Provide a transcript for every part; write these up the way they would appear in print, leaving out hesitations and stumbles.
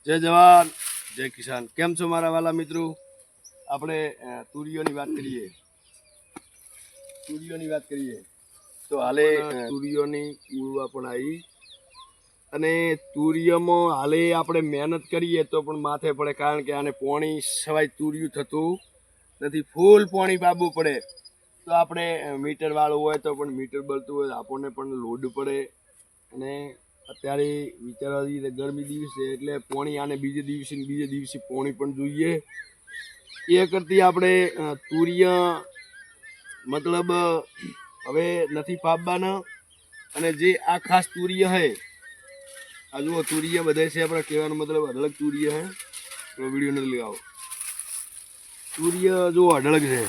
જય જવાન જય કિસાન। કેમ છો મારા વાલા મિત્રો? આપણે તુરીઓની વાત કરીએ તો હાલે તુરીઓની ઉળવા પણ આવી અને તુરિયામાં હાલે આપણે મહેનત કરીએ તો પણ માથે પડે, કારણ કે આને પાણી સવાય તુરિયું થતું નથી, ફૂલ પાણી પાવું પડે। તો આપણે મીટર વાળું હોય તો પણ મીટર બળતું હોય આપણને પણ લોડ પડે। અને અત્યારે વિચારવા ગરમી દિવસ છે એટલે પાણી આને બીજે દિવસે પાણી પણ જોઈએ। એ કરતી આપણે તુરિયા મતલબ હવે નથી પાવવાના। અને જે આ ખાસ તુરિયા હે, આ જુઓ તુરિયા બધા છે આપણે કહેવાનો મતલબ અઢળક તુરિયા હે, તો વિડીયો નથી લગાવો। તુરિયા જુઓ અઢળક છે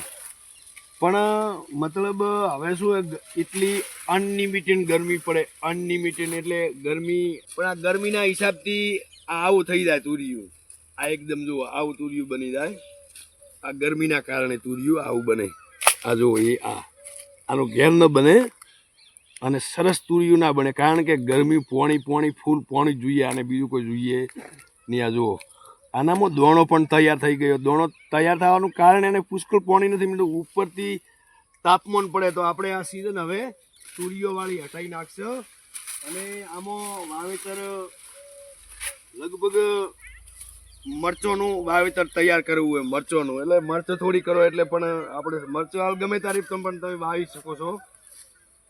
પણ મતલબ હવે શું એટલી અનલિમિટેડ ગરમી પડે, અનલિમિટેડ એટલે ગરમી પણ આ ગરમીના હિસાબથી આવું થઈ જાય તુરિયું। આ એકદમ જુઓ આવું તુરિયું બની જાય, આ ગરમીના કારણે તુરિયું આવું બને। આ જુઓ એ આનો ઘેર ન બને અને સરસ તુરિયું ના બને, કારણ કે ગરમી પાણી ફૂલ પાણી જોઈએ અને બીજું કોઈ જોઈએ નહીં। આ જુઓ આનામાં દોણો પણ તૈયાર થઈ ગયો। દોણો તૈયાર થવાનું કારણ એને પુષ્કળ પાણી નથી મળતું, ઉપરથી તાપમાન પડે તો આપણે આ સિઝન હવે તુરિયોવાળી હટાવી નાખશે। અને આમાં વાવેતર લગભગ મરચોનું વાવેતર તૈયાર કરવું હોય, મરચોનું એટલે મરચો થોડી કરો એટલે પણ આપણે મરચો હાલ ગમે તારીફ પણ તમે વાવી શકો છો।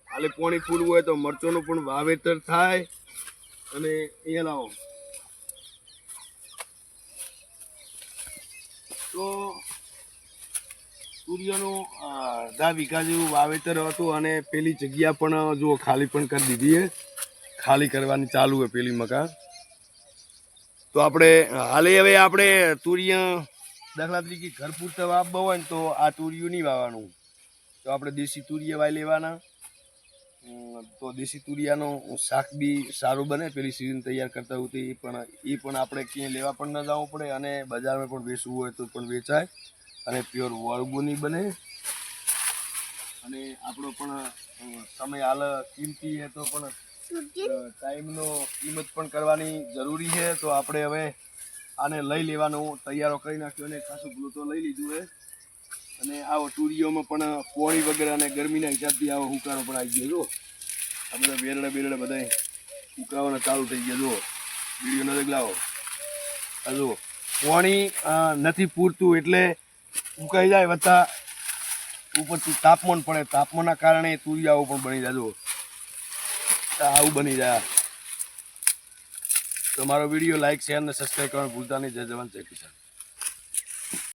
હાલે પાણી ફૂલ હોય તો મરચોનું પણ વાવેતર થાય। અને અહીંયા લાવો તો તુરિયાનું 10 વીઘા જેવું વાવેતર હતું અને પેલી જગ્યા પણ જુઓ ખાલી પણ કરી દીધી છે, ખાલી કરવાની ચાલુ છે પેલી મકા। તો આપણે હાલે હવે આપણે તુરિયા દાખલા તરીકે ઘર પૂરતા વાવવા હોય ને તો આ તુરિયું નહીં વાવવાનું, તો આપણે દેશી તુરિયા વાવી લેવાના। તો દેશી તુરિયાનું શાક બી સારું બને, પેલી સિઝન તૈયાર કરતા હોય તો એ પણ આપણે ક્યાંય લેવા પણ ન જવું પડે અને બજારમાં પણ વેચવું હોય તો પણ વેચાય અને પ્યોર વળગુની બને। અને આપણો પણ સમય હાલ કિંમતી છે તો પણ ટાઈમનો કિંમત પણ કરવાની જરૂરી છે। તો આપણે હવે આને લઈ લેવાનું તૈયારો કરી નાખ્યો અને ખાસું ભૂલું તો લઈ લીધું છે। અને આવો તુરિયોમાં પણ પાણી વગેરે અને ગરમીના હિસાબથી આવો હુકારો પણ આવી ગયો। જુઓ આ બધા બેરડા બધા ઉકાળવાના ચાલુ થઈ ગયા। જુઓ વિડીયો નજર લાવો, આ જુઓ પાણી નથી પૂરતું એટલે ઉકાઈ જાય, વત્તા ઉપરથી તાપમાન પડે, તાપમાનના કારણે તુરિયાઓ પણ બની જાય। જુઓ આવું બની જાય। તો મારો વિડીયો લાઈક શેર અને સબસ્ક્રાઈબ કરવાનું ભૂલતા નહીં। જય જવાન જય કિસાન।